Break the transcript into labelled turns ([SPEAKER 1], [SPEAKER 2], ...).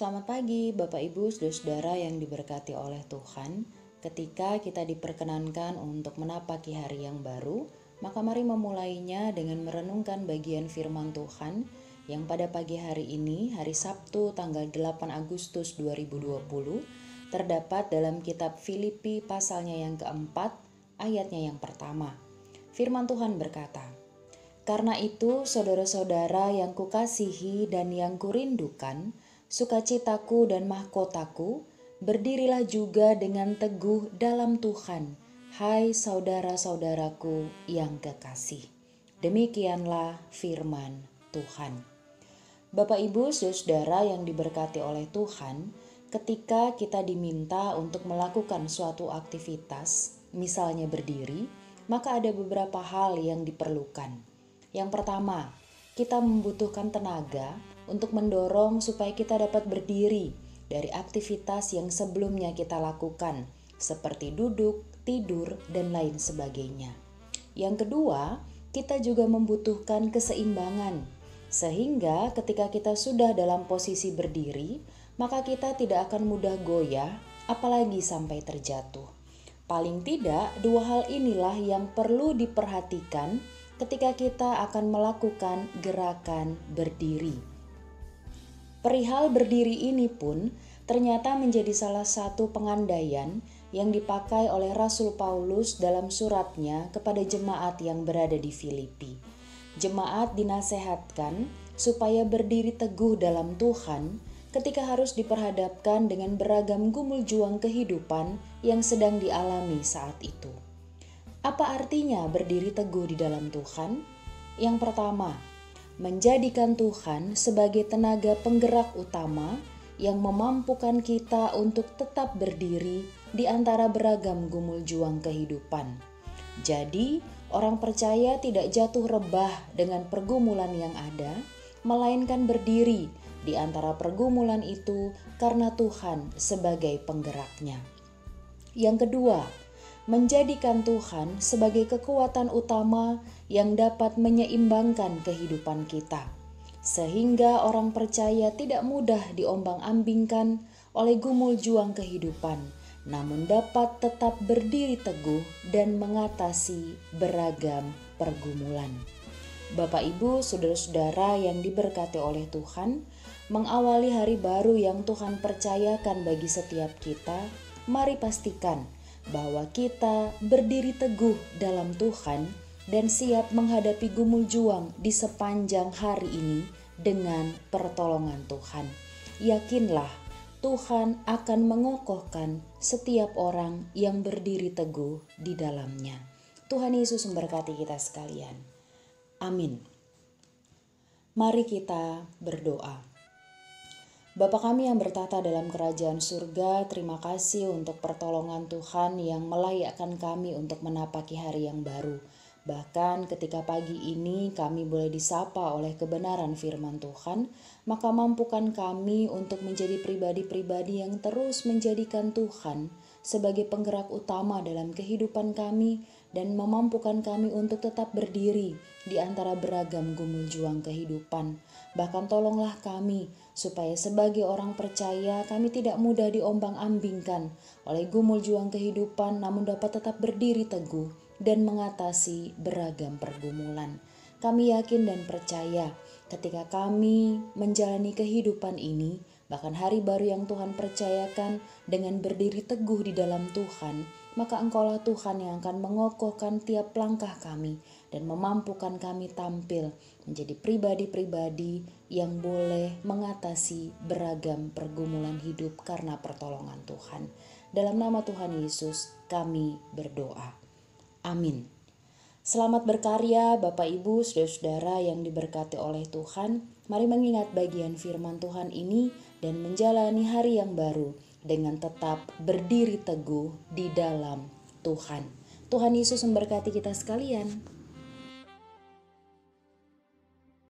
[SPEAKER 1] Selamat pagi Bapak Ibu Saudara-saudara yang diberkati oleh Tuhan. Ketika kita diperkenankan untuk menapaki hari yang baru, maka mari memulainya dengan merenungkan bagian firman Tuhan yang pada pagi hari ini, hari Sabtu tanggal 8 Agustus 2020, terdapat dalam kitab Filipi pasalnya yang keempat, ayatnya yang pertama. Firman Tuhan berkata, "Karena itu, saudara-saudara yang kukasihi dan yang kurindukan, sukacitaku dan mahkotaku, berdirilah juga dengan teguh dalam Tuhan, hai saudara-saudaraku yang kekasih." Demikianlah firman Tuhan. Bapak Ibu saudara yang diberkati oleh Tuhan, ketika kita diminta untuk melakukan suatu aktivitas, misalnya berdiri, maka ada beberapa hal yang diperlukan. Yang pertama, kita membutuhkan tenaga untuk mendorong supaya kita dapat berdiri dari aktivitas yang sebelumnya kita lakukan, seperti duduk, tidur, dan lain sebagainya. Yang kedua, kita juga membutuhkan keseimbangan, sehingga ketika kita sudah dalam posisi berdiri, maka kita tidak akan mudah goyah, apalagi sampai terjatuh. Paling tidak, dua hal inilah yang perlu diperhatikan ketika kita akan melakukan gerakan berdiri. Perihal berdiri ini pun ternyata menjadi salah satu pengandaian yang dipakai oleh Rasul Paulus dalam suratnya kepada jemaat yang berada di Filipi. Jemaat dinasehatkan supaya berdiri teguh dalam Tuhan ketika harus diperhadapkan dengan beragam gumul juang kehidupan yang sedang dialami saat itu. Apa artinya berdiri teguh di dalam Tuhan? Yang pertama, menjadikan Tuhan sebagai tenaga penggerak utama yang memampukan kita untuk tetap berdiri di antara beragam gumul juang kehidupan. Jadi, orang percaya tidak jatuh rebah dengan pergumulan yang ada, melainkan berdiri di antara pergumulan itu karena Tuhan sebagai penggeraknya. Yang kedua, menjadikan Tuhan sebagai kekuatan utama yang dapat menyeimbangkan kehidupan kita, sehingga orang percaya tidak mudah diombang-ambingkan oleh gumul juang kehidupan, namun dapat tetap berdiri teguh dan mengatasi beragam pergumulan. Bapak Ibu, saudara-saudara yang diberkati oleh Tuhan, mengawali hari baru yang Tuhan percayakan bagi setiap kita, mari pastikan bahwa kita berdiri teguh dalam Tuhan dan siap menghadapi gumul juang di sepanjang hari ini dengan pertolongan Tuhan. Yakinlah, Tuhan akan mengokohkan setiap orang yang berdiri teguh di dalamnya. Tuhan Yesus memberkati kita sekalian. Amin. Mari kita berdoa. Bapa kami yang bertata dalam kerajaan surga, terima kasih untuk pertolongan Tuhan yang melayakkan kami untuk menapaki hari yang baru. Bahkan ketika pagi ini kami boleh disapa oleh kebenaran firman Tuhan, maka mampukan kami untuk menjadi pribadi-pribadi yang terus menjadikan Tuhan sebagai penggerak utama dalam kehidupan kami dan memampukan kami untuk tetap berdiri di antara beragam gumul juang kehidupan. Bahkan tolonglah kami supaya sebagai orang percaya kami tidak mudah diombang-ambingkan oleh gumul juang kehidupan, namun dapat tetap berdiri teguh dan mengatasi beragam pergumulan. Kami yakin dan percaya ketika kami menjalani kehidupan ini, bahkan hari baru yang Tuhan percayakan dengan berdiri teguh di dalam Tuhan, maka Engkaulah Tuhan yang akan mengokohkan tiap langkah kami dan memampukan kami tampil menjadi pribadi-pribadi yang boleh mengatasi beragam pergumulan hidup karena pertolongan Tuhan. Dalam nama Tuhan Yesus kami berdoa. Amin. Selamat berkarya Bapak Ibu saudara-saudara yang diberkati oleh Tuhan. Mari mengingat bagian firman Tuhan ini dan menjalani hari yang baru dengan tetap berdiri teguh di dalam Tuhan. Tuhan Yesus memberkati kita sekalian.